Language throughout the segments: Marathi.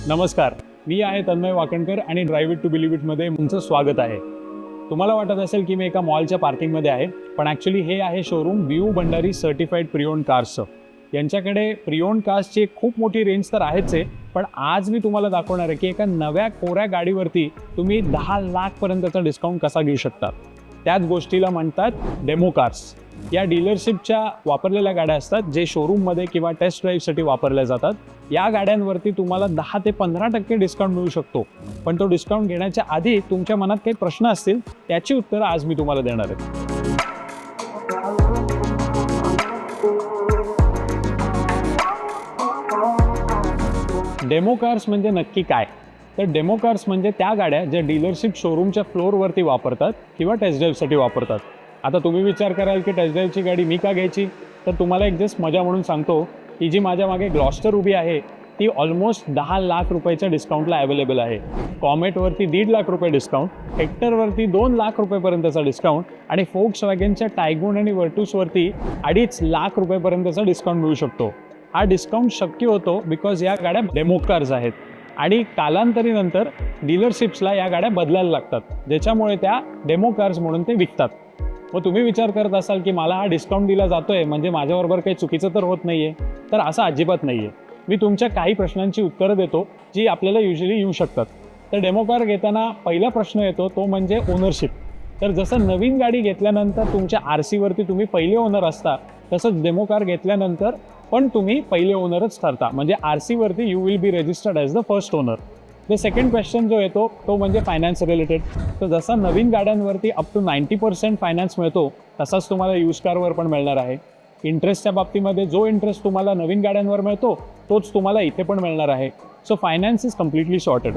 नमस्कार, मी आहे तन्मय वाकणकर आणि ड्राइव्ह इट टू बिलीव्ह इटमध्ये तुमचं स्वागत आहे. तुम्हाला वाटत असेल की मी एका मॉलच्या पार्किंगमध्ये आहे, पण ॲक्च्युली हे आहे शोरूम बीयू भंडारी सर्टिफाईड प्री-ओन्ड कार्सचं. यांच्याकडे प्री-ओन्ड कार्सची खूप मोठी रेंज तर आहेच आहे, पण आज मी तुम्हाला दाखवणार आहे की एका नव्या कोऱ्या गाडीवरती तुम्ही 10 लाखपर्यंतचा डिस्काउंट कसा घेऊ शकता. त्याच गोष्टीला म्हणतात डेमो कार्स. या डीलरशिपच्या वापरलेल्या गाड्या असतात जे शोरूममध्ये किंवा टेस्ट ड्राईव्हसाठी वापरल्या जातात. या गाड्यांवरती तुम्हाला 10 ते 15% डिस्काउंट मिळू शकतो. पण तो डिस्काउंट घेण्याच्या आधी तुमच्या मनात काही प्रश्न असतील, त्याची उत्तरं आज मी तुम्हाला देणार आहे. डेमो कार्स म्हणजे नक्की काय? तर डेमो कार्स म्हणजे त्या गाड्या ज्या डीलरशिप शोरूमच्या फ्लोअरवरती वापरतात किंवा टेस्ट ड्राईव्हसाठी वापरतात. आता तुम्ही विचार कराल की टेस्ट ड्राईव्हची गाडी मी का घ्यायची? तर तुम्हाला एक जस्ट मजा म्हणून सांगतो की जी माझ्या मागे ग्लॉस्टर उभी आहे ती ऑलमोस्ट 10 लाख रुपयाच्या डिस्काउंटला अवेलेबल आहे. कॉमेटवरती 1.5 लाख रुपये डिस्काउंट, हेक्टरवरती 2 लाख रुपयेपर्यंतचा डिस्काउंट आणि फोक्सवॅगनच्या टायगून आणि वर्टूसवरती 2.5 लाख रुपयेपर्यंतचा डिस्काउंट मिळू शकतो. हा डिस्काउंट शक्य होतो बिकॉज या गाड्या डेमो कार्स आहेत आणि कालांतरानंतर डीलरशिप्सला या गाड्या बदलायला लागतात, ज्याच्यामुळे त्या डेमो कार्स म्हणून ते विकतात. मग तुम्ही विचार करत असाल की मला हा डिस्काउंट दिला जातोय म्हणजे माझ्याबरोबर काही चुकीचं तर होत नाहीये. तर असं अजिबात नाहीये. मी तुमच्या काही प्रश्नांची उत्तरं देतो जी आपल्याला युजली येऊ शकतात. तर डेमो कार घेताना पहिला प्रश्न येतो तो म्हणजे ओनरशिप. तर जसं नवीन गाडी घेतल्यानंतर तुमच्या RCवरती तुम्ही पहिले ओनर असता, तसंच डेमो कार घेतल्यानंतर पण तुम्ही पहिले ओनरच ठरता. म्हणजे RCवरती you will be registered as the first owner. The second question जो येतो तो म्हणजे फायनान्स रिलेटेड. तर जसा नवीन गाड्यांवरती अप टू 90% फायनान्स मिळतो, तसाच तुम्हाला यूज कारवर पण मिळणार आहे. इंटरेस्टच्या बाबतीमध्ये जो इंटरेस्ट तुम्हाला नवीन गाड्यांवर मिळतो तोच तुम्हाला इथे पण मिळणार आहे. So finance is completely sorted.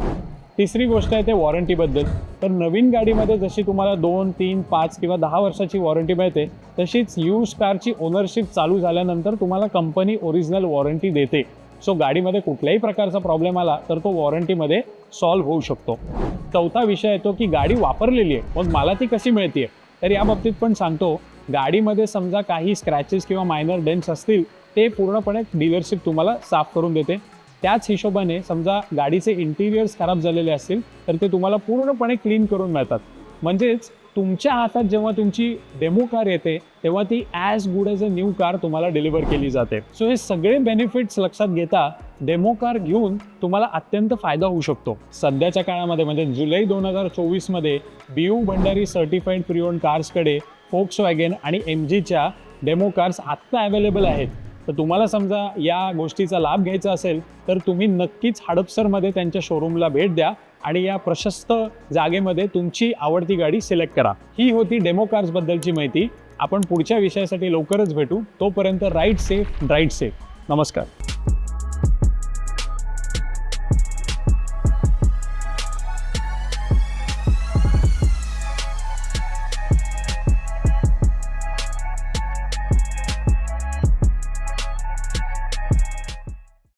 तिसरी गोष्ट आहे ते वॉरंटीबद्दल. तर नवीन गाडीमध्ये जशी तुम्हाला 2, 3, 5 किंवा 10 वर्षाची वॉरंटी मिळते, तशीच यूज कारची ओनरशिप चालू झाल्यानंतर तुम्हाला कंपनी ओरिजिनल वॉरंटी देते. सो गाडीमध्ये कुठल्याही प्रकारचा प्रॉब्लेम आला तर तो वॉरंटीमध्ये सॉल्व्ह होऊ शकतो. चौथा विषय येतो की गाडी वापरलेली आहे, मग मला ती कशी मिळते? तर या बाबतीत पण सांगतो, गाडीमध्ये समजा काही स्क्रॅचेस किंवा मायनर डेंट्स असतील ते पूर्णपणे डीलरशिप तुम्हाला साफ करून देते. त्याच हिशोबाने समजा गाडीचे इंटिरियर्स खराब झालेले असतील तर ते तुम्हाला पूर्णपणे क्लीन करून मिळतात. म्हणजेच तुमच्या हातात जेव्हा तुमची डेमो कार येते तेव्हा ती as good as a new car तुम्हाला डिलिव्हर केली जाते. सो हे सगळे बेनिफिट्स लक्षात घेता डेमो कार घेऊन तुम्हाला अत्यंत फायदा होऊ शकतो. सध्याच्या काळामध्ये म्हणजे जुलै 2024मध्ये बीयू भंडारी सर्टिफाईड प्री-ओन्ड कार्सकडे फोक्सवॅगन आणि MGच्या डेमो कार्स आत्ता अवेलेबल आहेत. तर तुम्हाला समजा या गोष्टीचा लाभ घ्यायचा असेल तर तुम्ही नक्कीच हडपसरमध्ये त्यांच्या शोरूमला भेट द्या आणि या प्रशस्त जागेमध्ये तुमची आवडती गाडी सिलेक्ट करा. ही होती डेमो कार्सबद्दलची माहिती. आपण पुढच्या विषयासाठी लवकरच भेटू. तोपर्यंत राईड सेफ, ड्राईव्ह सेफ. नमस्कार.